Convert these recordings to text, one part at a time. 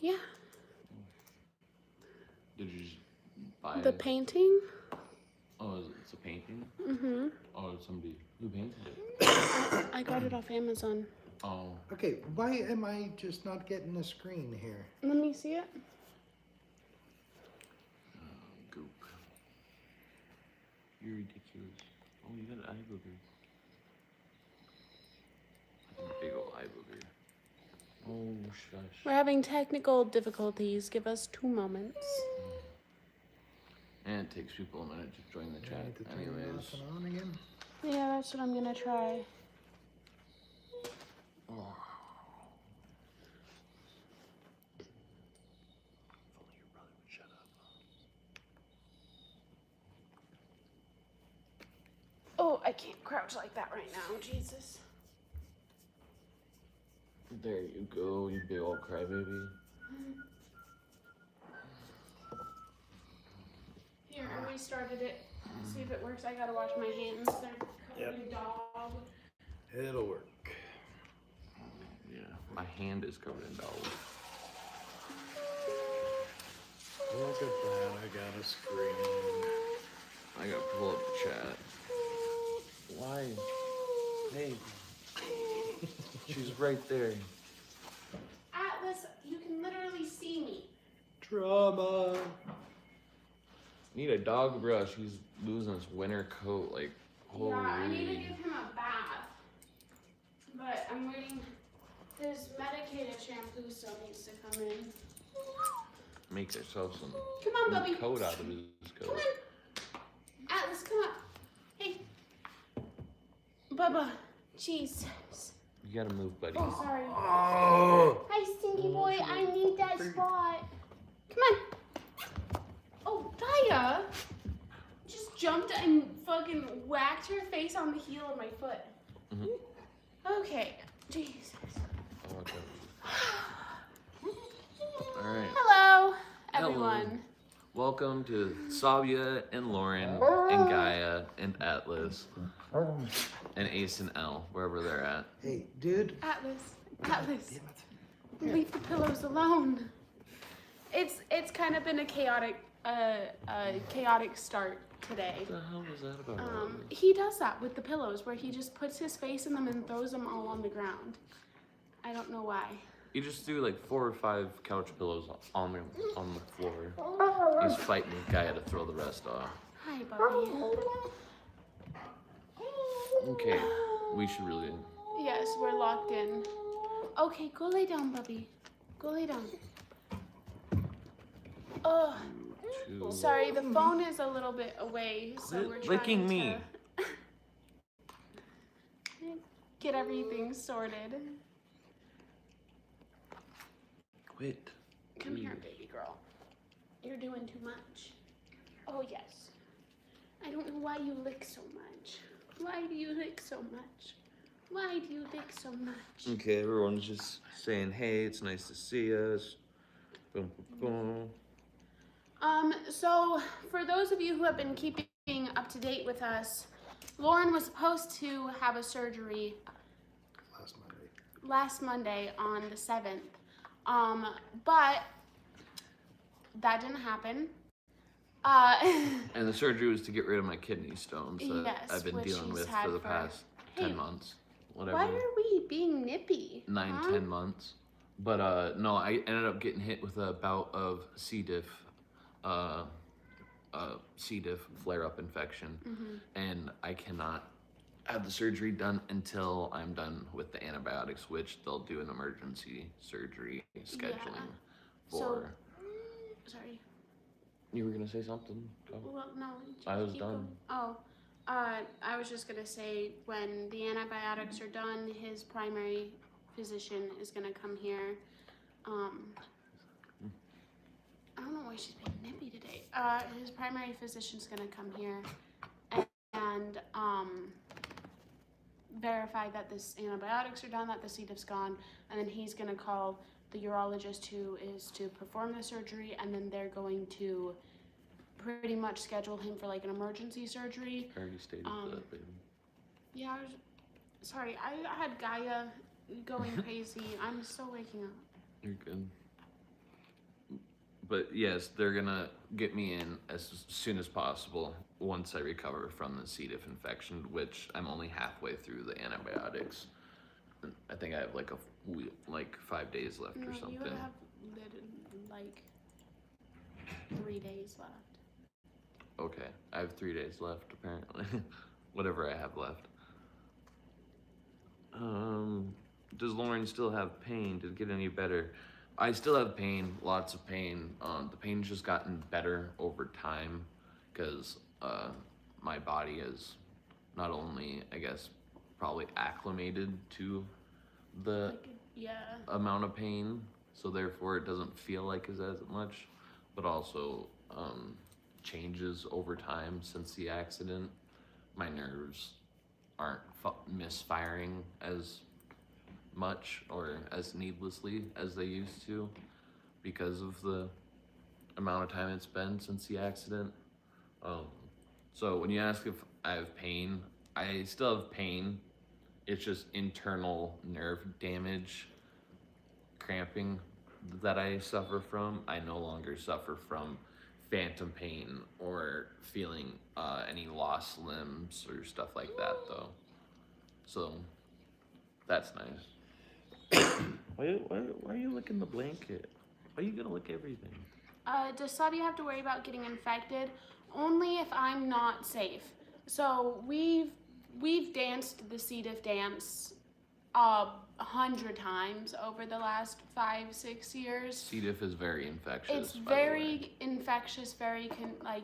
Yeah. Did you just buy The it? painting? Oh, it's a painting? Mm-hmm. Oh, it's somebody who painted it. I got it off Amazon. Oh. Okay, why am I just not getting the screen here? Let me see it. Goop. You're ridiculous. Oh, you got an eye booger. That's a big old eye booger. Oh, shush. We're having technical difficulties. Give us 2 moments. And it takes people a minute to join the I chat. need to turn it Anyways. off and on again. Yeah, that's what I'm gonna try. Oh. If only your brother would shut up. Oh, I can't crouch like that right now. Jesus. There you go, you big old crybaby. Here, I restarted it. See if it works. I gotta wash my hands. They're covered in dog. It'll work. Yeah, my hand is covered in dog. Look at that, I got a screen. I gotta pull up the chat. Why? Hey. She's right there. Atlas, you can literally see me. Drama. Need a dog brush. He's losing his winter coat. Like, holy. Yeah, I need to give him a bath. But I'm waiting. His medicated shampoo still needs to come in. Make yourself some Come on, Bubby. coat out of his Come coat. on. Atlas, come up. Hey. Bubba. Jesus. You gotta move, buddy. Oh, sorry. Oh! Hi, stinky boy. I need that spot. Come on. Oh, Daya just jumped and fucking whacked her face on the heel of my foot. Mm-hmm. Okay. Jesus. Oh, okay. All right. Hello, Hello. everyone. Welcome to Sabia and Lauren and Gaia and Atlas and Ace and L, wherever they're at. Hey, dude. Atlas. Damn Atlas. it. Leave the pillows alone. It's kind of been a chaotic start today. What the hell was that about? He does that with the pillows, where he just puts his face in them and throws them all on the ground. I don't know why. You just threw like 4 or 5 couch pillows on the floor. He's fighting the guy to throw the rest off. Hi, Bubby. Okay, we should really. Yes, we're locked in. Okay, go lay down, Bubby. Go lay down. Oh, sorry, the phone is a little bit away, so Quit we're trying licking me. to get everything sorted. Quit. Come here, baby girl. You're doing too much. Oh, yes. I don't know why you lick so much. Why do you lick so much? Why do you lick so much? Okay, everyone's just saying, hey, it's nice to see us. Boom, boom, boom. So for those of you who have been keeping up to date with us, Lauren was supposed to have a surgery last Monday on the 7th. But that didn't happen. And the surgery was to get rid of my kidney stones that Yes, I've been which dealing she's with had for the for- past Hey, 10 months. Whatever. Why are we being nippy? 9, huh? 10 months. But no, I ended up getting hit with a bout of C. diff, C. diff flare-up infection, and I cannot have the surgery done until I'm done with the antibiotics, which they'll do an emergency surgery scheduling for. So, sorry. You were gonna say something? Go. Well, no. I was keep done. going. Oh, I was just gonna say when the antibiotics are done, his primary physician is gonna come here. I don't know why she's being nippy today. His primary physician's gonna come here and verify that this antibiotics are done, that the C. diff's gone, and then he's gonna call the urologist who is to perform the surgery, and then they're going to pretty much schedule him for like an emergency surgery. I already stated that, baby. Yeah, sorry, I had Gaia going crazy. I'm still waking up. You're good. But yes, they're gonna get me in as soon as possible once I recover from the C. diff infection, which I'm only halfway through the antibiotics. I think I have like like 5 days left No, or something. you have like 3 days left. Okay, I have 3 days left apparently. Whatever I have left. Does Lauren still have pain? Did it get any better? I still have pain, lots of pain. The pain's just gotten better over time because my body is not only, I guess, probably acclimated to the Like, yeah. amount of pain, so therefore it doesn't feel like as much, but also changes over time since the accident. My nerves aren't misfiring as much or as needlessly as they used to because of the amount of time it's been since the accident. So when you ask if I have pain, I still have pain. It's just internal nerve damage, cramping that I suffer from. I no longer suffer from phantom pain or feeling any lost limbs or stuff like that though. So that's nice. Why are you licking the blanket? Why are you gonna lick everything? Does Sabi have to worry about getting infected? Only if I'm not safe. So we've danced the C. diff dance 100 times over the last 5-6 years. C. diff is very infectious. It's by the way. very infectious, very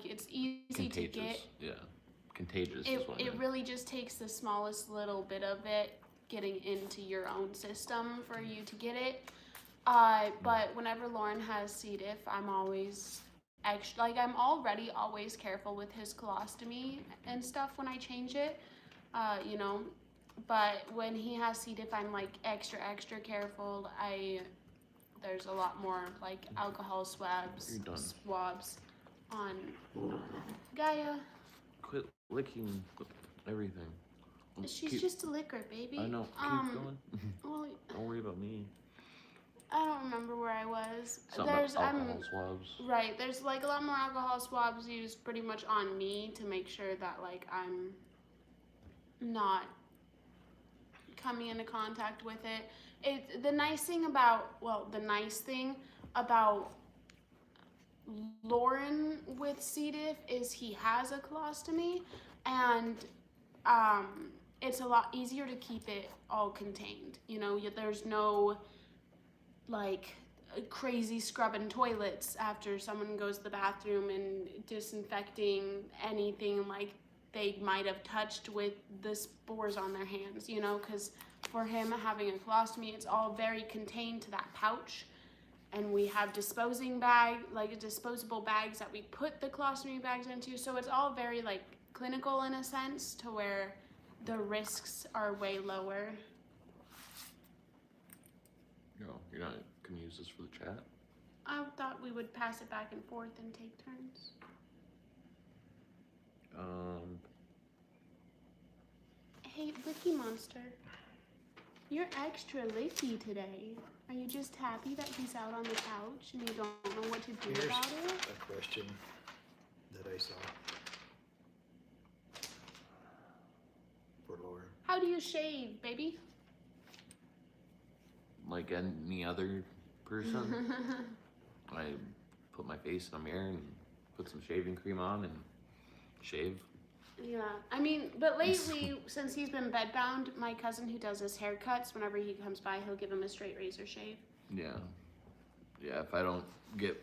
it's easy Contagious. to get. Yeah, contagious. It really just takes the smallest little bit of it getting into your own system for you to get it. But whenever Lauren has C. diff, I'm always extra, I'm already always careful with his colostomy and stuff when I change it, but when he has C. diff, I'm extra careful. There's a lot more alcohol swabs on Gaia. Quit licking everything. She's just a licker, baby. I know. Keep going. Well, Don't worry about me. I don't remember where I was. There's alcohol swabs. Right. There's a lot more alcohol swabs used pretty much on me to make sure that I'm not coming into contact with it. The nice thing about Lauren with C. diff is he has a colostomy, and it's a lot easier to keep it all contained. There's no crazy scrubbing toilets after someone goes to the bathroom and disinfecting anything they might have touched with the spores on their hands, because for him having a colostomy, it's all very contained to that pouch. And we have disposable bags that we put the colostomy bags into. So it's all very clinical in a sense, to where the risks are way lower. No, you're not gonna use this for the chat? I thought we would pass it back and forth and take turns. Hey, Licky Monster. You're extra licky today. Are you just happy that he's out on the couch and you don't know what to do Here's about it? a question that I saw for Laura. How do you shave, baby? Like any other person. I put my face in a mirror and put some shaving cream on and shave. Yeah, but lately, since he's been bedbound, my cousin who does his haircuts, whenever he comes by, he'll give him a straight razor shave. Yeah, if I don't get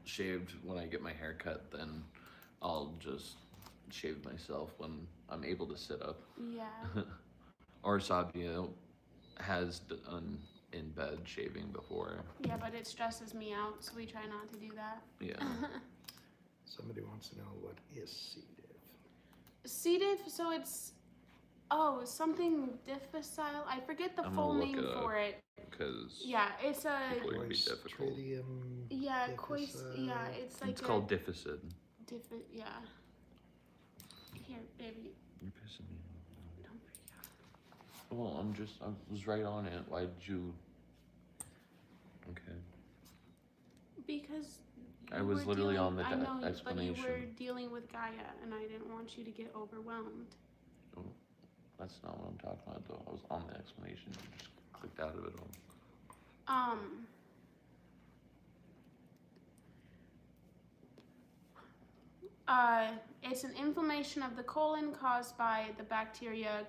shaved when I get my hair cut, then I'll just shave myself when I'm able to sit up. Yeah. Or Sabia has done in bed shaving before. Yeah, but it stresses me out, so we try not to do that. Yeah. Somebody wants to know, what is C. diff? C. diff, so it's something difficile. I forget the full name for it. Because yeah, it's a people are gonna be difficult. it's It's called difficid. Yeah. Here, baby. You're pissing me off. Don't freak out. Well, I was right on it. Why did you? Okay. Because I was literally on the I know, but you explanation. were dealing with Gaia, and I didn't want you to get overwhelmed. Oh, that's not what I'm talking about, though. I was on the explanation. You just clicked out of it all. It's an inflammation of the colon caused by the bacteria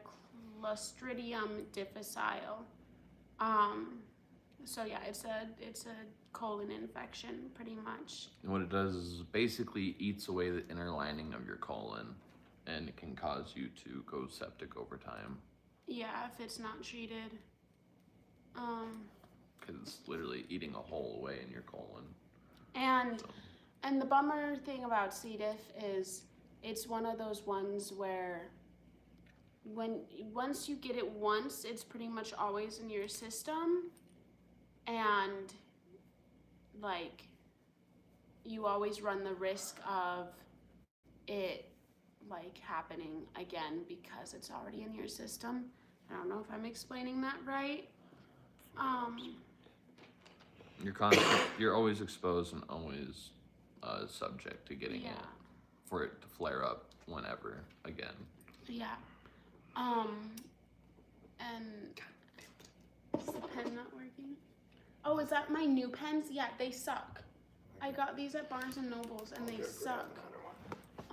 Clostridium difficile. So yeah, it's a colon infection, pretty much. And what it does is basically eats away the inner lining of your colon, and it can cause you to go septic over time. Yeah, if it's not treated. Because it's literally eating a hole away in your colon. And the bummer thing about C. diff is it's one of those ones where once you get it once, it's pretty much always in your system, and like you always run the risk of it like happening again because it's already in your system. I don't know if I'm explaining that right. You're always exposed and always subject to getting it, for it to flare up whenever again. Yeah. And is the pen not working? Oh, is that my new pens? Yeah, they suck. I got these at Barnes and Nobles and they suck.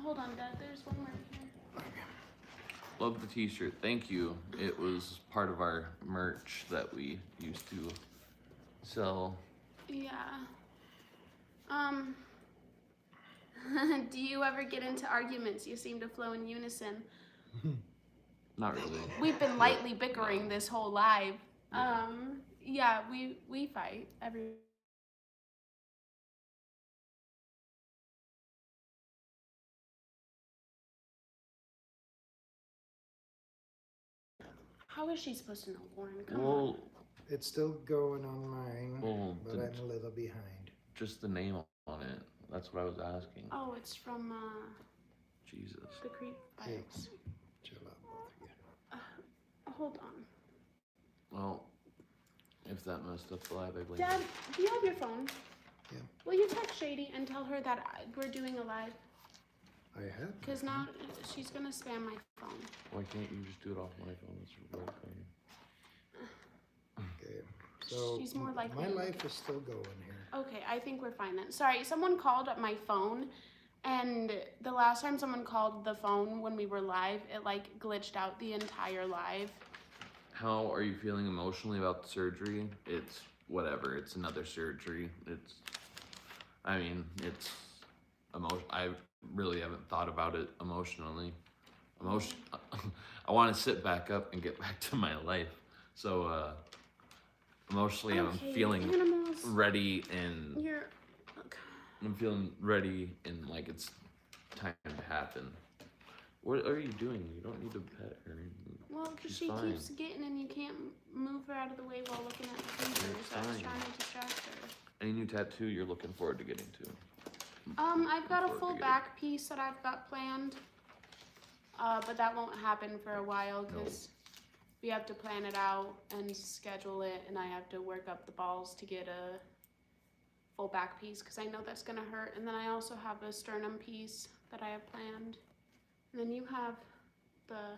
Hold on, Dad, there's one right here. Love the t-shirt. Thank you. It was part of our merch that we used to sell. Yeah. Do you ever get into arguments? You seem to flow in unison. Not really. We've been lightly bickering this whole live. Yeah, we fight every. How is she supposed to know, Lauren? Come on. It's still going on mine, Well, but I'm a little behind. Just the name on it. That's what I was asking. Oh, it's from Jesus. the Creep Hey, Files. chill out, both of you. Hold on. Well, if that messed up the live, I blame Dad, do you have your phone? Yeah. Will you text Shady and tell her that we're doing a live? I have. Because now she's gonna spam my phone. Why can't you just do it off my phone? It's right there. Okay. So She's more likely my to life is still going here. Okay, I think we're fine then. Sorry, someone called up my phone, and the last time someone called the phone when we were live, it like glitched out the entire live. How are you feeling emotionally about the surgery? It's whatever. It's another surgery. It's I really haven't thought about it emotionally. I want to sit back up and get back to my life. So emotionally, I'm feeling animals. ready, and Okay. I'm feeling ready, and like it's time to happen. What are you doing? You don't need to pet her. Well, because She's she fine. keeps getting, and you can't move her out of the way while looking at the computer, so I was fine. trying to distract her. Any new tattoo you're looking forward to getting to? I've got a Forward full to get back piece that I've got planned, but that won't happen for a while because we have to plan it out and schedule it, and I have to work up the balls to get a full back piece because I know that's gonna hurt. And then I also have a sternum piece that I have planned. And then you have the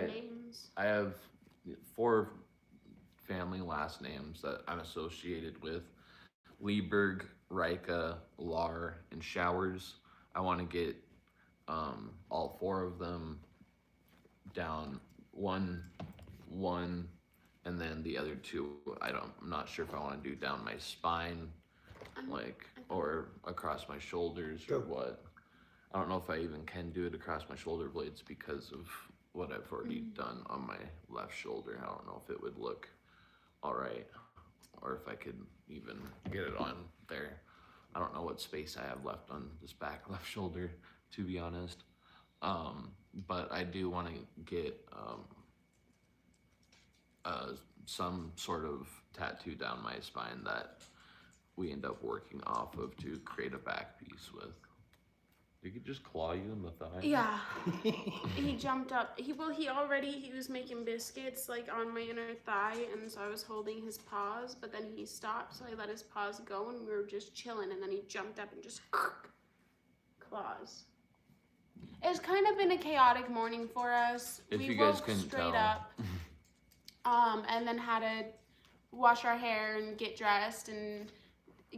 names. I have 4 family last names that I'm associated with: Lieberg, Rika, Lar, and Showers. I want to get all 4 of them down one, and then the other 2 I'm not sure if I want to do down my spine, or across my shoulders or what. I don't know if I even can do it across my shoulder blades because of what I've already done on my left shoulder. I don't know if it would look all right, or if I could even get it on there. I don't know what space I have left on this back left shoulder, to be honest. But I do want to get some sort of tattoo down my spine that we end up working off of to create a back piece with. You could just claw you in the thigh. Yeah. He jumped up. He was making biscuits like on my inner thigh, and so I was holding his paws, but then he stopped, so I let his paws go, and we were just chilling, and then he jumped up and just claws. It's kind of been a chaotic morning for us. If we you guys woke couldn't straight tell. up, and then had to wash our hair and get dressed and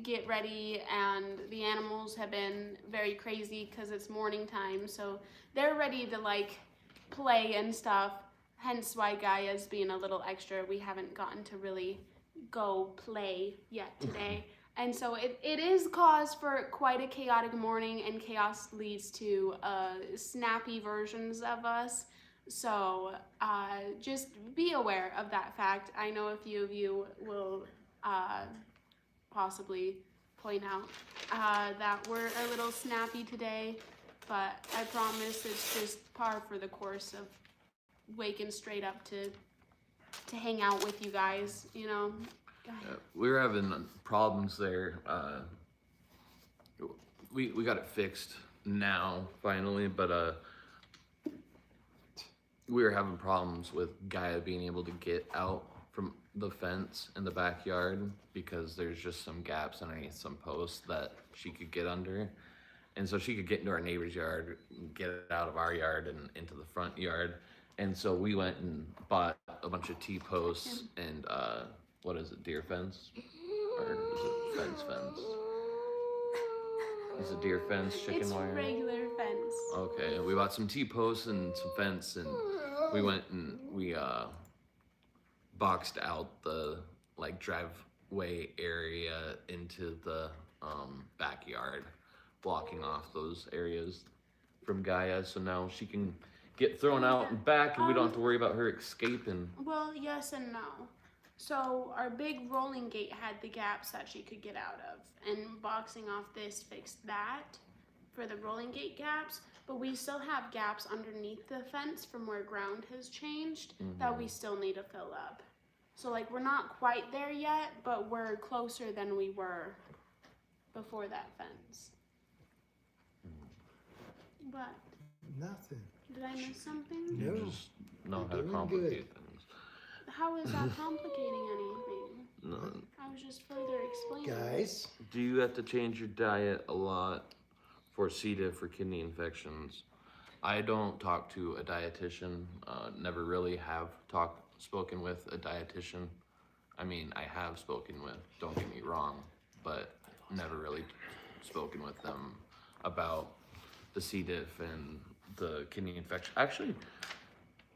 get ready, and the animals have been very crazy because it's morning time, so they're ready to like play and stuff, hence why Gaia's being a little extra. We haven't gotten to really go play yet today. And so it is cause for quite a chaotic morning, and chaos leads to snappy versions of us. So just be aware of that fact. I know a few of you will possibly point out that we're a little snappy today, but I promise it's just par for the course of waking straight up to hang out with you guys, you know. We were having problems there. We got it fixed now finally, but we were having problems with Gaia being able to get out from the fence in the backyard because there's just some gaps underneath some posts that she could get under, and so she could get into our neighbor's yard, get out of our yard and into the front yard. And so we went and bought a bunch of T-posts and what is it, deer fence? Or is it fence? Is it deer fence, chicken wire? It's regular fence. Okay, we bought some T-posts and some fence, and we went and we boxed out the like driveway area into the backyard, blocking off those areas from Gaia, so now she can get thrown out and back, and we don't have to worry about her escaping. Well, yes and no. So our big rolling gate had the gaps that she could get out of, and boxing off this fixed that for the rolling gate gaps, but we still have gaps underneath the fence from where ground has changed that we still need to fill up. So like we're not quite there yet, but we're closer than we were before that fence. But Nothing. did I miss something? No. You just know how to Doing complicate good. things. How is that complicating anything? No. I was just further explaining. Guys, Do you have to change your diet a lot for C. diff or kidney infections? I don't talk to a dietitian. Never really have spoken with a dietitian. I mean, I have spoken with, don't get me wrong, but never really spoken with them about the C. diff and the kidney infection. Actually,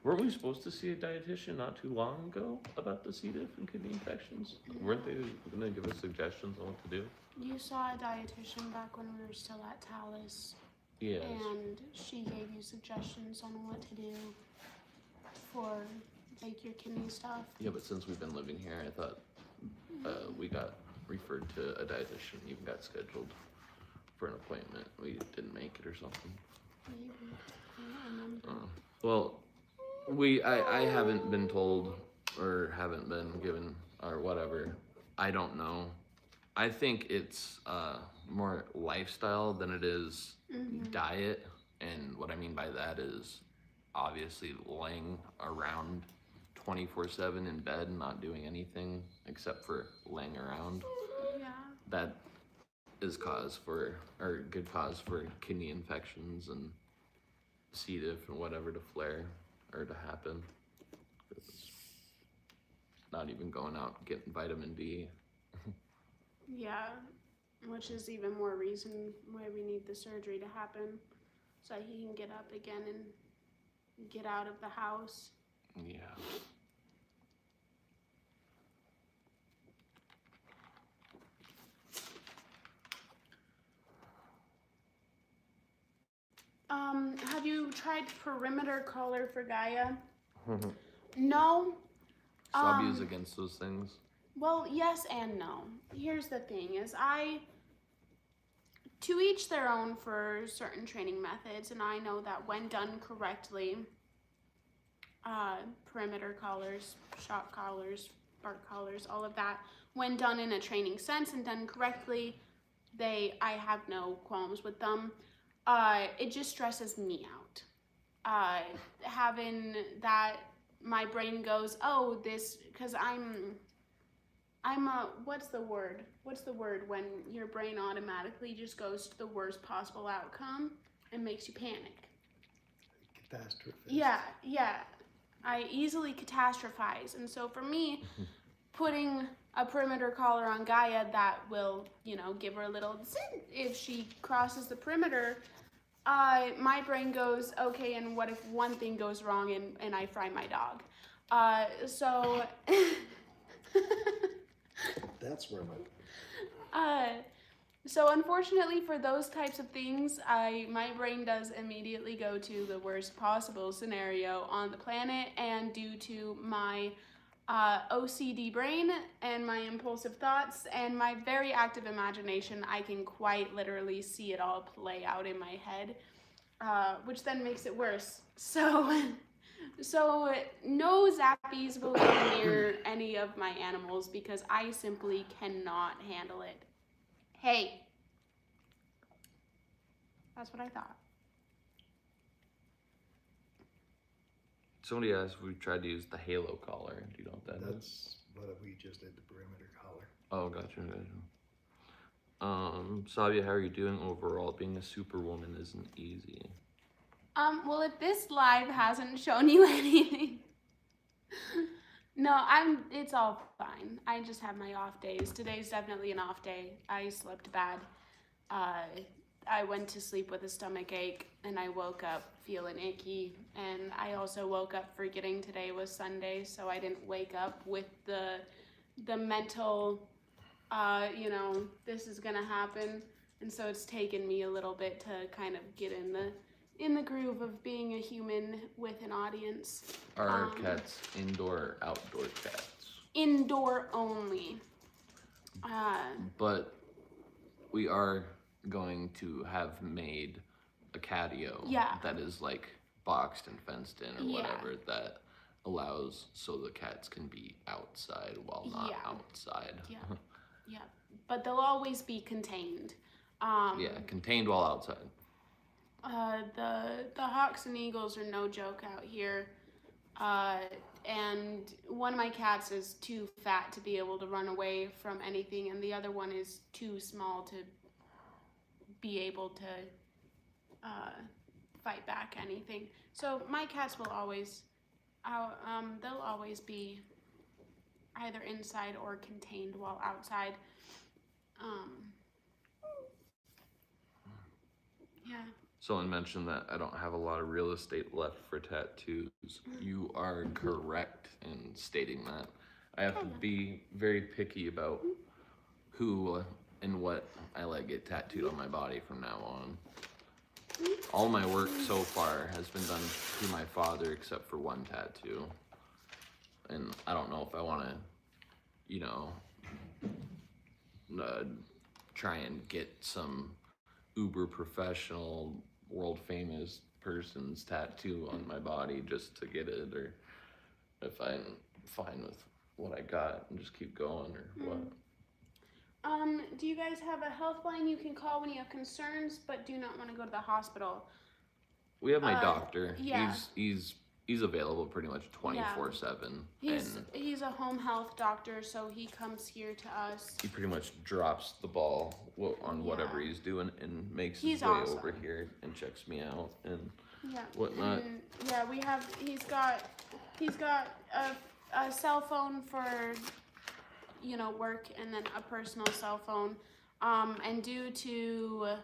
weren't we supposed to see a dietitian not too long ago about the C. diff and kidney infections? Weren't they going to give us suggestions on what to do? You saw a dietitian back when we were still at Talus, Yes. and she gave you suggestions on what to do for like your kidney stuff. Yeah, but since we've been living here, I thought we got referred to a dietitian, even got scheduled for an appointment. We didn't make it or something. Maybe. I don't remember. Well, I haven't been told or haven't been given or whatever. I don't know. I think it's more lifestyle than it is diet. And what I mean by that is obviously laying around 24/7 in bed and not doing anything except for laying around. Yeah. That is good cause for kidney infections and C. diff and whatever to flare or to happen. It's not even going out and getting vitamin D. Yeah, which is even more reason why we need the surgery to happen, so he can get up again and get out of the house. Yeah. Have you tried perimeter collar for Gaia? No. Sabi is against those things. Well, yes and no. Here's the thing is to each their own for certain training methods, and I know that when done correctly, perimeter collars, shock collars, bark collars, all of that, when done in a training sense and done correctly, I have no qualms with them. it just stresses me out. Having that, my brain goes, oh, this, because I'm a, what's the word? What's the word when your brain automatically just goes to the worst possible outcome and makes you panic? Catastrophist. Yeah. I easily catastrophize. And so for me, putting a perimeter collar on Gaia that will, give her a little zin if she crosses the perimeter, my brain goes, okay, and what if one thing goes wrong and I fry my dog? So... That's where So unfortunately for those types of things, my brain does immediately go to the worst possible scenario on the planet, and due to my OCD brain and my impulsive thoughts and my very active imagination, I can quite literally see it all play out in my head, which then makes it worse. So no zappies will go near any of my animals because I simply cannot handle it. Hey, that's what I thought. Somebody asked if we tried to use the halo collar. Do you know what that is? That's what we just did, the perimeter collar. Oh, gotcha. Savia, how are you doing overall? Being a superwoman isn't easy. Well, if this live hasn't shown you anything, no, it's all fine. I just have my off days. Today's definitely an off day. I slept bad. I went to sleep with a stomach ache, and I woke up feeling icky, and I also woke up forgetting today was Sunday, so I didn't wake up with the mental, this is gonna happen, and so it's taken me a little bit to kind of get in the groove of being a human with an audience. Are our cats indoor or outdoor cats? Indoor only. But we are going to have made a catio that is like boxed and fenced in or whatever that allows so the cats can be outside while not outside. Yeah. But they'll always be contained. Contained while outside. The hawks and eagles are no joke out here. And one of my cats is too fat to be able to run away from anything, and the other one is too small to be able to fight back anything. So my cats will always, they'll always be either inside or contained while outside. Yeah. Someone mentioned that I don't have a lot of real estate left for tattoos. You are correct in stating that. I have to be very picky about who and what I let get tattooed on my body from now on. All my work so far has been done through my father except for one tattoo. And I don't know if I want to, try and get some uber professional, world famous person's tattoo on my body just to get it, or if I'm fine with what I got and just keep going, or what. Do you guys have a health line you can call when you have concerns but do not want to go to the hospital? We have my doctor. Yeah. He's available pretty much 24/7. He's a home health doctor, so he comes here to us. He pretty much drops the ball on whatever he's doing and makes his way over here and checks me out and whatnot. And he's got a cell phone for work, and then a personal cell phone. And due to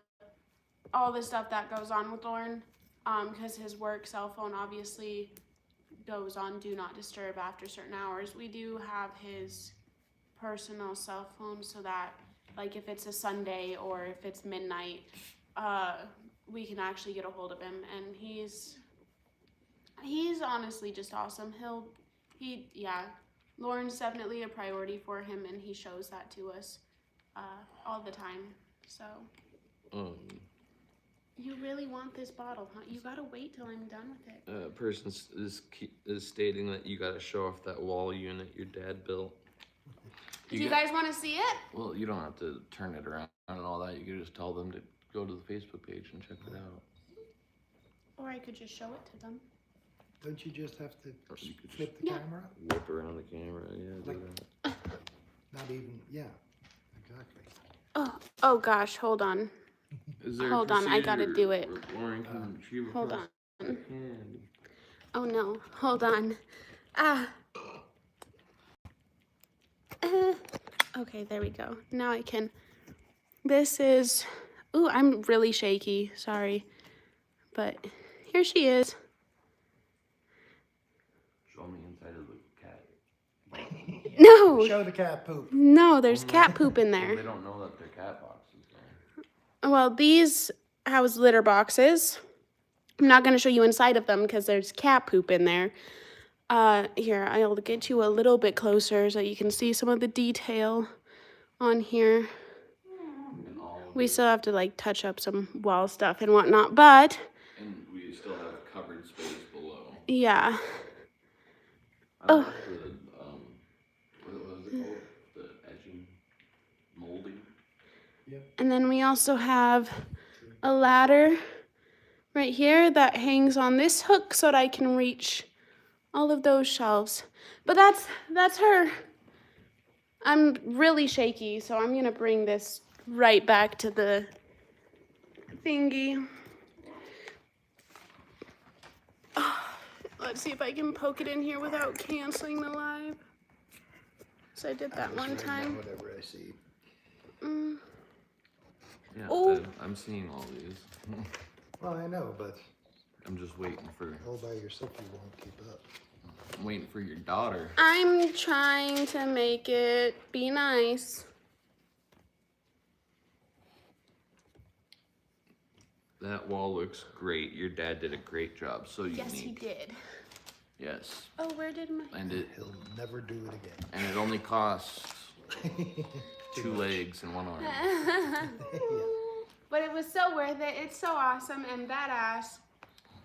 all the stuff that goes on with Lauren, because his work cell phone obviously goes on do not disturb after certain hours, we do have his personal cell phone so that, like, if it's a Sunday or if it's midnight, we can actually get a hold of him. And he's honestly just awesome. Lauren's definitely a priority for him, and he shows that to us all the time. So you really want this bottle, huh? You gotta wait till I'm done with it. Person is stating that you gotta show off that wall unit your dad built. Do you guys want to see it? Well, you don't have to turn it around and all that. You can just tell them to go to the Facebook page and check it out. Or I could just show it to them. Don't you just have to Or you could flip the Yeah. camera? Whip around the camera, yeah, do that. Not even, yeah, exactly. Oh gosh, hold on. Is there a Hold on, I gotta procedure do it. where Lauren can retrieve Hold across on. the candy? Oh no, hold on. Ah. Okay, there we go. Now I can. This is. Ooh, I'm really shaky. Sorry. But here she is. Show me inside of the cat. No! Show the cat poop. No, there's cat poop in Well, there. they don't know that they're cat boxes, though. Well, these house litter boxes. I'm not going to show you inside of them because there's cat poop in there. Here, I'll get you a little bit closer so you can see some of the detail on here. And all of We it. still have to like touch up some wall stuff and whatnot, but And we still have covered space below. yeah. I love the, what was it called? The edging, molding. And then we also have a ladder right here that hangs on this hook so that I can reach all of those shelves. But that's her. I'm really shaky, so I'm gonna bring this right back to the thingy. Let's see if I can poke it in here without canceling the live. So I did that Just one write down time. Whatever I see. Yeah, Oh. I'm seeing all these. Well, I know, but I'm just waiting for, all by yourself you won't keep up. I'm waiting for your daughter. I'm trying to make it be nice. That wall looks great. Your dad did a great job. So unique. Yes, he did. Yes. Oh, where did my... And it He'll never do it again. and it only costs 2 legs and 1 arm. Yeah. But it was so worth it. It's so awesome and badass.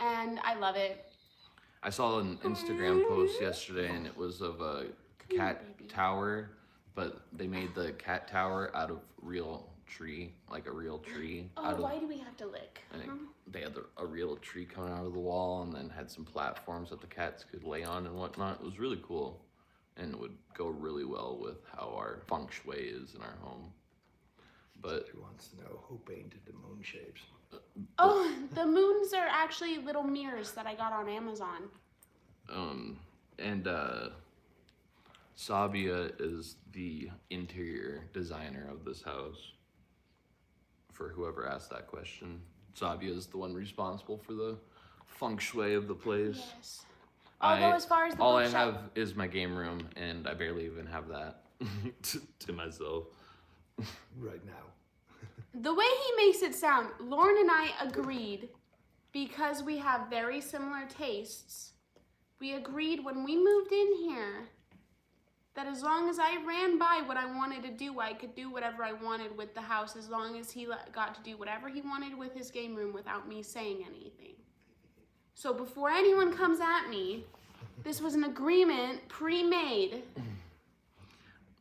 And I love it. I saw an Instagram post yesterday, and it was of a cat tower, but they made the cat tower out of real tree, like a real tree. Oh, why do we have to lick? I think they had a real tree coming out of the wall, and then had some platforms that the cats could lay on and whatnot. It was really cool, and it would go really well with how our feng shui is in our home. But Who wants to know who painted the moon shapes? Oh, the moons are actually little mirrors that I got on Amazon. and Sabia is the interior designer of this house. For whoever asked that question, Sabia is the one responsible for the feng shui of the place. Yes. I'll go as far as the all I bookshelf. have is my game room, and I barely even have that to myself. Right now. The way he makes it sound, Lauren and I agreed, because we have very similar tastes, we agreed when we moved in here that as long as I ran by what I wanted to do, I could do whatever I wanted with the house, as long as he got to do whatever he wanted with his game room without me saying anything. So before anyone comes at me, this was an agreement pre-made.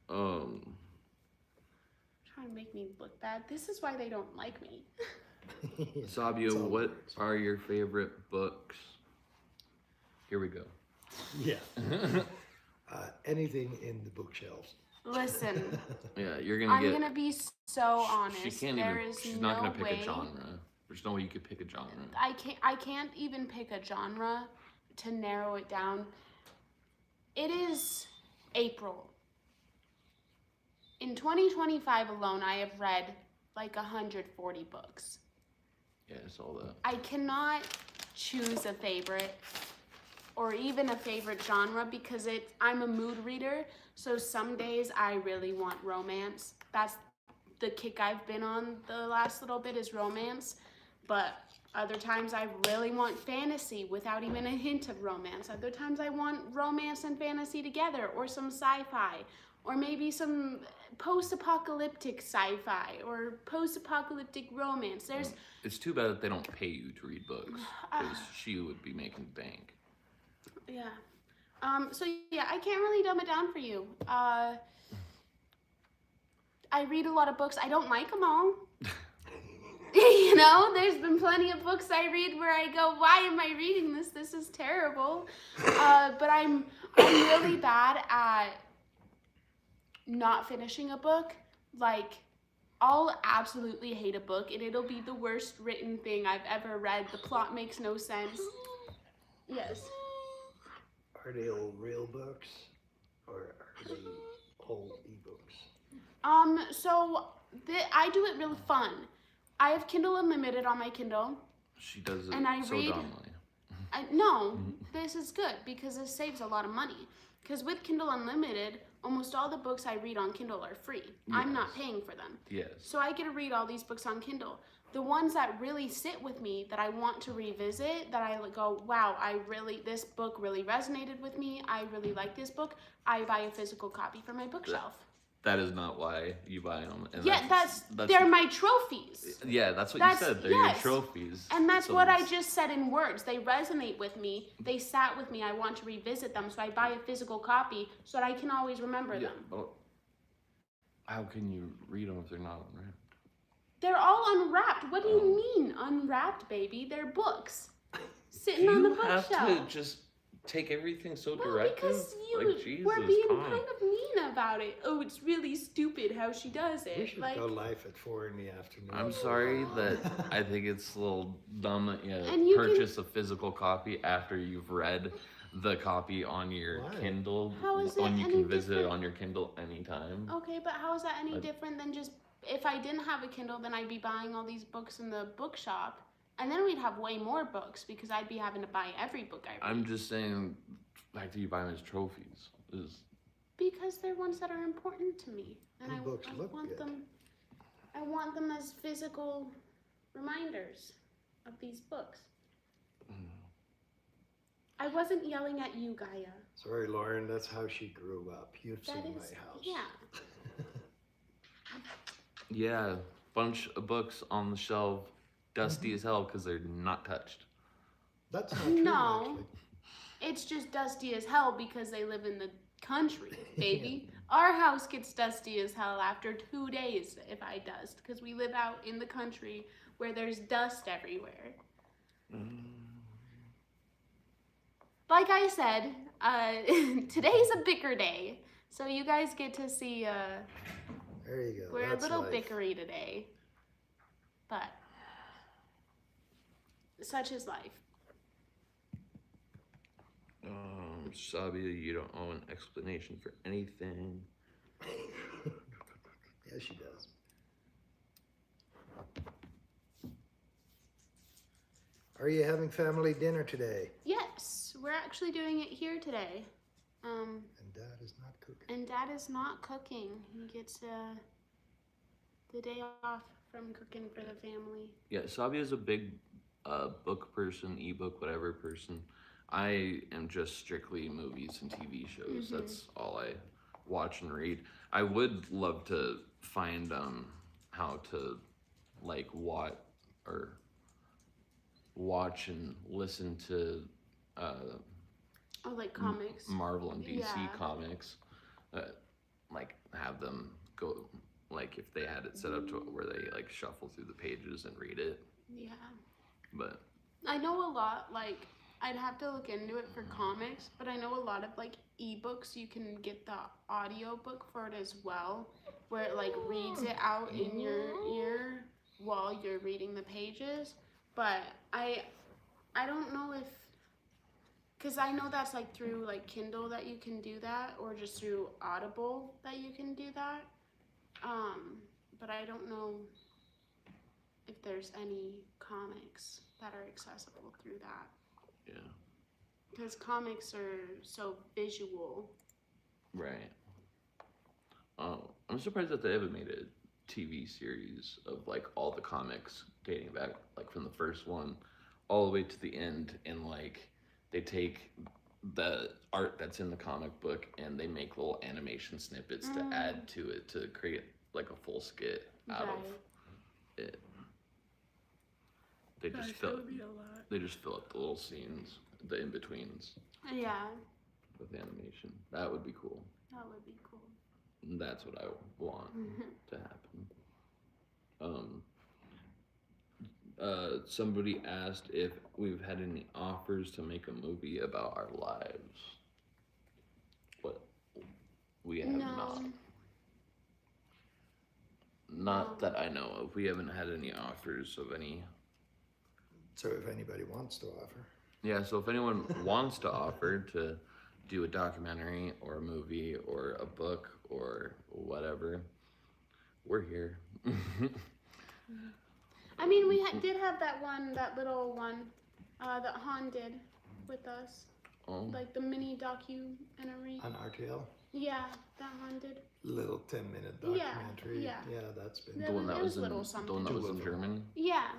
Trying to make me look bad. This is why they don't like me. Sabia, what are your favorite books? Here we go. Yeah. Anything in the bookshelves. Listen, Yeah, you're gonna I'm get. gonna be so honest. She can't There even. is She's no not gonna pick way. a genre. There's no way you could pick a genre. I can't even pick a genre to narrow it down. It is April. In 2025 alone, I have read like 140 books. Yeah, I saw that. I cannot choose a favorite or even a favorite genre because I'm a mood reader. So some days I really want romance. That's the kick I've been on the last little bit is romance. But other times I really want fantasy without even a hint of romance. Other times I want romance and fantasy together, or some sci-fi, or maybe some post-apocalyptic sci-fi or post-apocalyptic romance. There's It's too bad that they don't pay you to read books, because she would be making bank. yeah. So yeah, I can't really dumb it down for you. I read a lot of books. I don't like them all. You know, there's been plenty of books I read where I go, why am I reading this? This is terrible. But I'm really bad at not finishing a book. Like, I'll absolutely hate a book and it'll be the worst written thing I've ever read. The plot makes no sense. Yes. Are they all real books or are they all ebooks? So I do it real fun. I have Kindle Unlimited on my Kindle. She does it And I so read- dumbly. No, this is good because it saves a lot of money. Because with Kindle Unlimited, almost all the books I read on Kindle are free. I'm not Yes. paying for them. Yes. So I get to read all these books on Kindle. The ones that really sit with me, that I want to revisit, that I go, wow, this book really resonated with me. I really like this book. I buy a physical copy for my bookshelf. That is not why you buy them. And Yeah, they're my trophies. Yeah, that's what That's- you said. They're yes. your trophies. And that's So what I it's- just said in words. They resonate with me. They sat with me. I want to revisit them. So I buy a physical copy so that I can always remember Yeah, them. but how can you read them if they're not unwrapped? They're all unwrapped. What do you mean unwrapped, baby? They're books sitting on the You have bookshelf. to just take everything so Well, directive. because you Like, Jesus, were being come on. kind of mean about it. Oh, it's really stupid how she does We it. should Like, go live at 4 in the afternoon. I'm sorry that I think it's a little dumb that And you you can- purchase a physical copy after you've read the copy on your Why? Kindle How is it when you any can visit it different? on your Kindle anytime. okay, but how is that any Like- different than just if I didn't have a Kindle, then I'd be buying all these books in the bookshop, and then we'd have way more books because I'd be having to buy every book I read. I'm just saying, back to you buy them as trophies. Because they're ones that are important to me, and I books look want good. them. I want them as physical reminders of these books. I wasn't yelling at you, Gaia. Sorry, Lauren, that's how she grew up. You've That seen is, my house. yeah. Yeah, bunch of books on the shelf, dusty as hell because they're not touched. That's not true, No. actually. It's just dusty as hell because they live in the country, baby. Our house gets dusty as hell after 2 days if I dust, because we live out in the country where there's dust everywhere. Like I said, today's a bicker day, so you guys get to see There you go. we're That's a little life. bickery today, but such is life. Sabia, you don't owe an explanation for anything. Yeah, she does. Are you having family dinner today? Yes, we're actually doing it here today. And Dad is not cooking. And Dad is not cooking. He gets the day off from cooking for the family. Yeah, Sabia is a big book person, ebook, whatever person. I am just strictly movies and TV shows. That's all I watch and read. I would love to find how to like watch and listen to Oh, like comics. Marvel and DC Yeah. comics. Like have them go, like if they had it set up to where they like shuffle through the pages and read it. Yeah. But I know a lot, like, I'd have to look into it for comics, but I know a lot of, like, ebooks, you can get the audiobook for it as well, where it, like, reads it out in your ear while you're reading the pages. But I don't know if, because I know that's, like, through, like, Kindle that you can do that, or just through Audible that you can do that. But I don't know if there's any comics that are accessible through that. yeah, Because comics are so visual. right. I'm surprised that they haven't made a TV series of like all the comics dating back, like from the first one all the way to the end, and like they take the art that's in the comic book and they make little animation snippets to add to it to create like a full skit out of it. They just fill up the little scenes, the in-betweens Yeah, with animation. That would be cool. that would be cool. That's what I want to happen. Somebody asked if we've had any offers to make a movie about our lives. But we have not. Not that I know of. We haven't had any offers of any. So if anybody wants to offer. Yeah, so if anyone wants to offer to do a documentary or a movie or a book or whatever, we're here. I mean, we did have that little one that Han did with us. Oh. Like the mini documentary. On RTL? Yeah, that Han did. Little 10-minute documentary. Yeah. Yeah, that's been. The one that was in something. Germany? Yeah,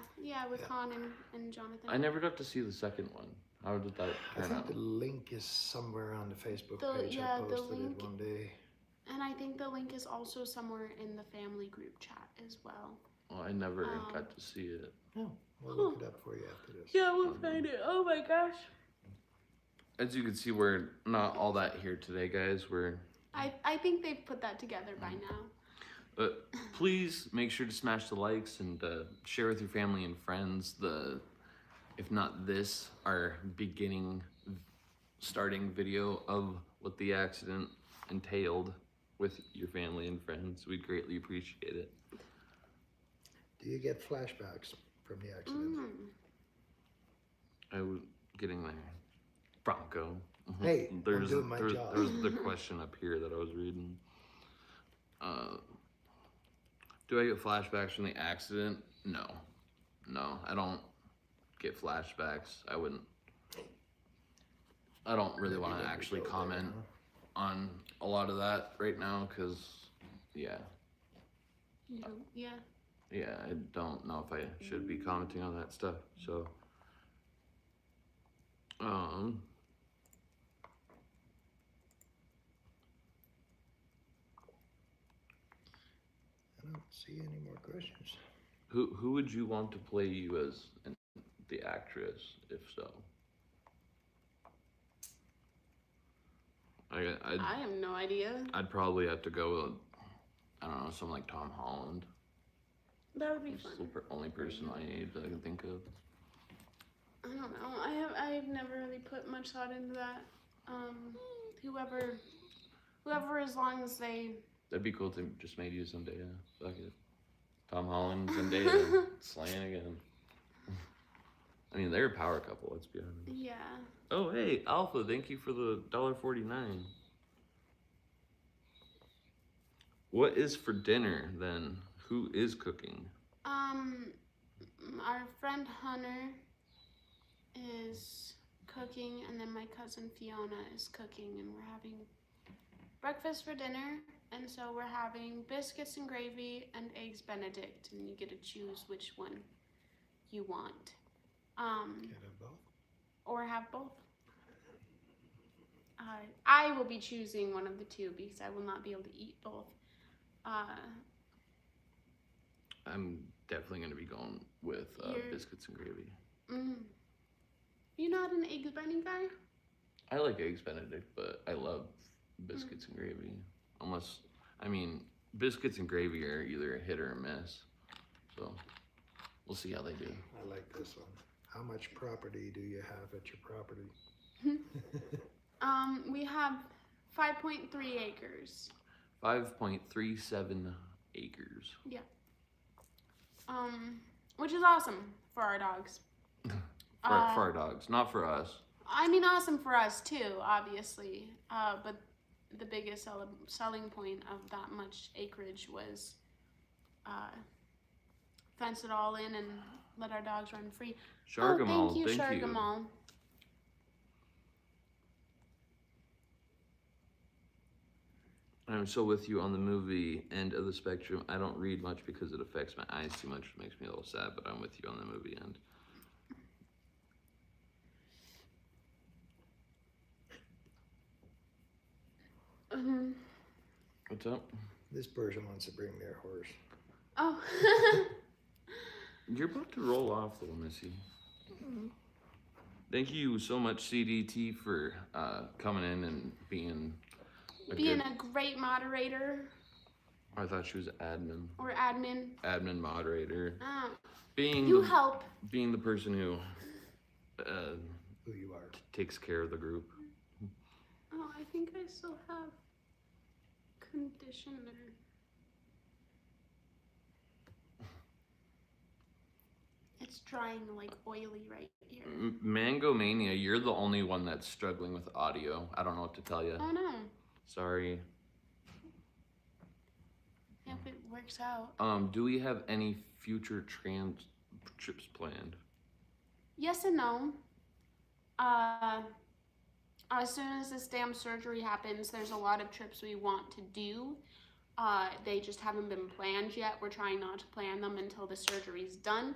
with Han and Jonathan. I never got to see the second one. How did that I turn think out? the link is somewhere on the Facebook page. I posted it one day. And I think the link is also somewhere in the family group chat as well. Oh, I never got to see it. Oh, we'll look it up for you after this. Yeah, we'll find it. Oh my gosh. As you can see, we're not all that here today, guys. I think they've put that together by now. Please make sure to smash the likes and share with your family and friends if not this, our starting video of what the accident entailed with your family and friends. We'd greatly appreciate it. Do you get flashbacks from the accident? I was getting there. Bronco. Hey, I'm doing my job. There's the question up here that I was reading. Do I get flashbacks from the accident? No, I don't get flashbacks. I don't really want to actually comment on a lot of that right now because, yeah. Yeah, I don't know if I should be commenting on that stuff. So, I don't see any more questions. Who would you want to play you as the actress, if so? I have no idea. I'd probably have to go with, I don't know, someone like Tom Holland. That would be That's fun. the only person I can think of. I don't know. I've never really put much thought into that. Whoever, as long as they. That'd be cool to just maybe do someday. Yeah, fuck it. Tom Holland, Zendaya, slaying again. I mean, they're a power couple. Let's be honest. Yeah. Oh hey, Alpha, thank you for the $1.49. What is for dinner then? Who is cooking? Our friend Hunter is cooking, and then my cousin Fiona is cooking, and we're having breakfast for dinner. And so we're having biscuits and gravy and eggs Benedict, and you get to choose which one you want. Can have both? Or have both. I will be choosing one of the two because I will not be able to eat both. I'm definitely going to be going with biscuits and gravy. You're not an eggs Benny guy? I like eggs Benedict, but I love biscuits and gravy. Unless, I mean, biscuits and gravy are either a hit or a miss. So, we'll see how they do. I like this one. How much property do you have at your property? We have 5.3 acres. 5.37 acres. Yeah. Which is awesome for our dogs. For our dogs, not for us. I mean, awesome for us too, obviously. But the biggest selling point of that much acreage was fence it all in and let our dogs run free. Shargamal, thank you, Shargamal. I'm so with you on the movie end of the spectrum. I don't read much because it affects my eyes too much. It makes me a little sad, but I'm with you on the movie end. What's up? This person wants to bring their horse. Oh. You're about to roll off, little Missy. Thank you so much, CDT, for coming in and being a great moderator. I thought she was admin. Or admin. Admin moderator. being You the, help. being the person who Who you are. takes care of the group. Oh, I think I still have conditioner. It's drying like oily right here. Mango Mania, you're the only one that's struggling with audio. I don't know what to tell you. Oh no. Sorry. If it works out. Do we have any future trips planned? Yes and no. As soon as this damn surgery happens, there's a lot of trips we want to do. They just haven't been planned yet. We're trying not to plan them until the surgery's done.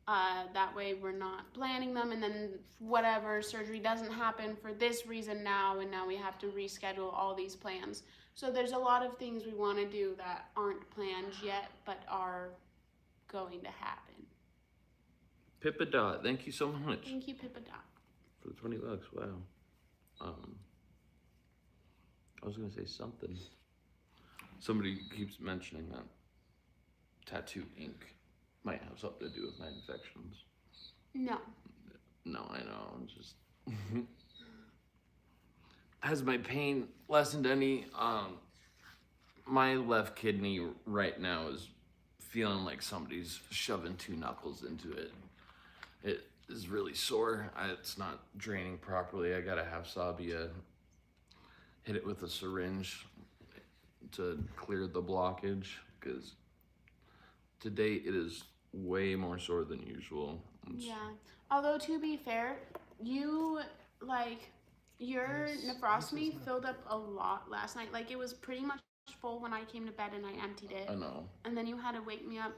That way we're not planning them, and then whatever surgery doesn't happen for this reason now, and now we have to reschedule all these plans. So there's a lot of things we want to do that aren't planned yet, but are going to happen. Pippa Dot, thank you so much. Thank you, Pippa Dot. For the $20, wow. I was gonna say something. Somebody keeps mentioning that tattoo ink might have something to do with my infections. No. No, I know, I'm just... Has my pain lessened any? My left kidney right now is feeling like somebody's shoving 2 knuckles into it. It is really sore. It's not draining properly. I gotta have Sabia hit it with a syringe to clear the blockage, because today it is way more sore than usual. Yeah. Although, to be fair, your nephrostomy filled up a lot last night. Like, it was pretty much full when I came to bed and I emptied it. I know. And then you had to wake me up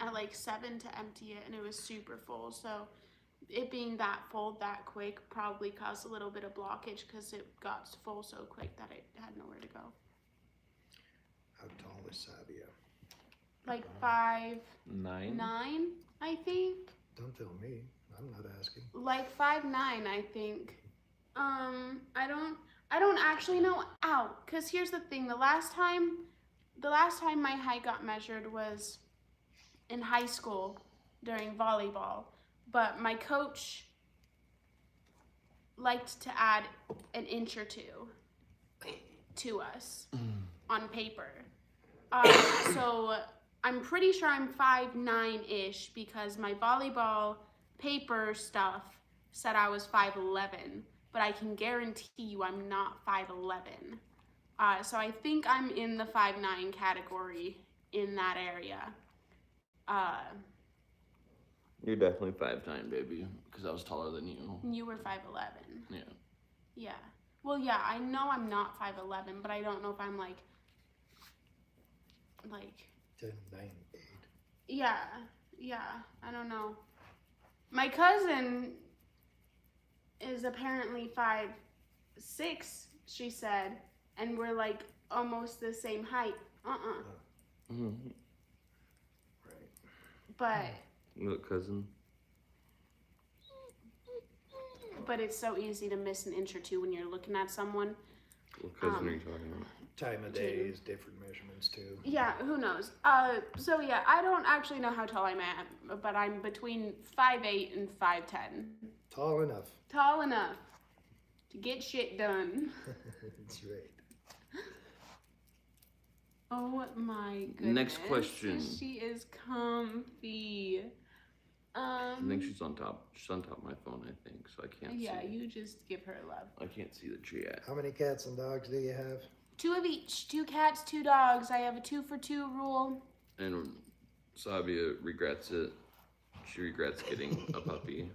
at like 7 to empty it, and it was super full. So it being that full that quick probably caused a little bit of blockage, because it got full so quick that it had nowhere to go. How tall is Sabia? Like 5'9", 9? I think. Don't tell me. I'm not asking. Like 5'9", I think. I don't actually know. Ow. Because here's the thing. The last time my height got measured was in high school during volleyball. But my coach liked to add an inch or 2 to us on paper. So I'm pretty sure I'm 5'9"-ish, because my volleyball paper stuff said I was 5'11", but I can guarantee you I'm not 5'11". So I think I'm in the 5'9" category in that area. You're definitely 5'9", baby, because I was taller than you. You were 5'11". Yeah. Yeah. Well, yeah, I know I'm not 5'11", but I don't know if I'm like 10, 9, 8. Yeah, I don't know. My cousin is apparently 5'6", she said, and we're like almost the same height. Mm-hmm. Right. But What cousin? it's so easy to miss an inch or 2 when you're looking at someone. What cousin are you talking about? Time of day is different measurements too. Yeah, who knows? So yeah, I don't actually know how tall I'm at, but I'm between 5'8" and 5'10". Tall enough. Tall enough to get shit done. That's right. Oh my goodness. Next question. She is comfy. I think she's on top. She's on top of my phone, I think, so I can't Yeah, see. you just give her love. I can't see the chat. How many cats and dogs do you have? 2 of each. 2 cats, 2 dogs. I have a 2 for 2 rule. And Sabia regrets it. She regrets getting a puppy.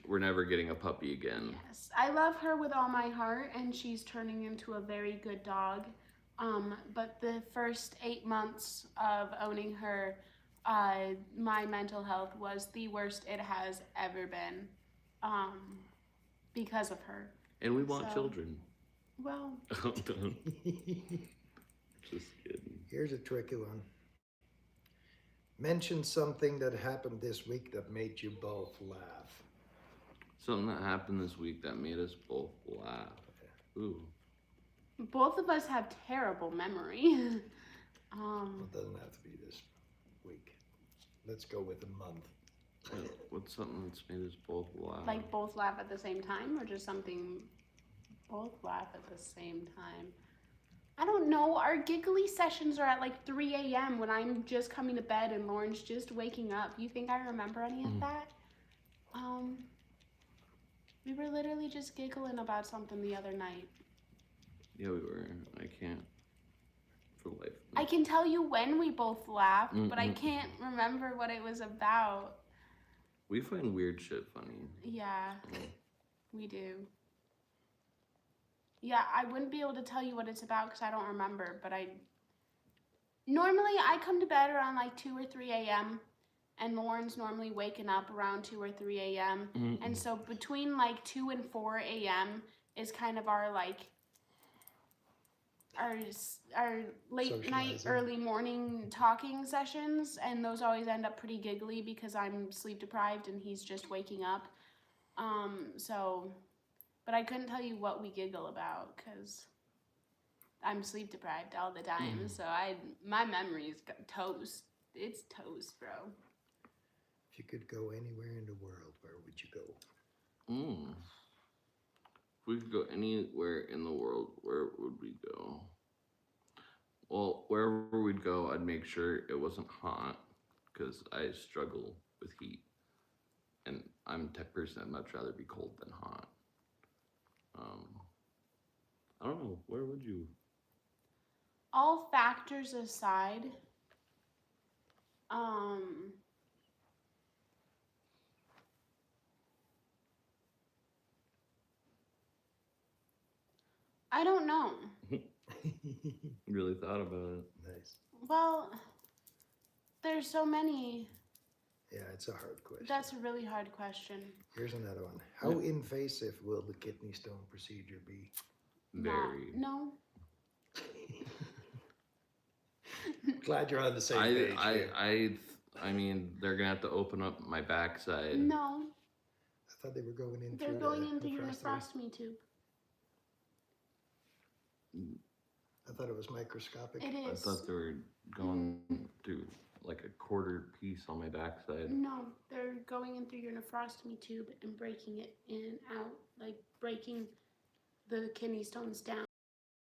We're never getting a puppy again. Yes, I love her with all my heart, and she's turning into a very good dog. But the first 8 months of owning her, my mental health was the worst it has ever been, because of her. And we want So- children. Well, Just kidding. Here's a tricky one. Mention something that happened this week that made you both laugh. Something that happened this week that made us both laugh. Ooh. both of us have terrible memory. It doesn't have to be this week. Let's go with a month. What's something that's made us both laugh? Like both laugh at the same time, or just something both laugh at the same time? I don't know. Our giggly sessions are at like 3 a.m. when I'm just coming to bed and Lauren's just waking up. You think I remember any of that? We were literally just giggling about something the other night. Yeah, we were. I can't for life. I can tell you when we both laughed, but I can't remember what it was about. We find weird shit funny. Yeah, we do. Yeah, I wouldn't be able to tell you what it's about because I don't remember, but normally I come to bed around like 2 or 3 a.m. and Lauren's normally waking up around 2 or 3 a.m. And so between like 2 and 4 a.m. is kind of our like our late night, early morning talking sessions, and those always end up pretty giggly because I'm sleep deprived and he's just waking up. But I couldn't tell you what we giggle about because I'm sleep deprived all the time. So my memory's toast. It's toast, bro. If you could go anywhere in the world, where would you go? If we could go anywhere in the world, where would we go? Well, wherever we'd go, I'd make sure it wasn't hot because I struggle with heat. And I'm the type of person I'd much rather be cold than hot. I don't know. Where would you? All factors aside, I don't know. Really thought about it. Nice. Well, there's so many. Yeah, it's a hard question. That's a really hard question. Here's another one. How invasive will the kidney stone procedure be? Very. No. Glad you're on the same page. I mean, they're gonna have to open up my backside. No. I thought they were going in They're through going the into your nephrostomy. nephrostomy tube. I thought it was microscopic. It I is. thought they were going through like a quarter piece on my backside. No, they're going in through your nephrostomy tube and breaking it in and out, like breaking the kidney stones down.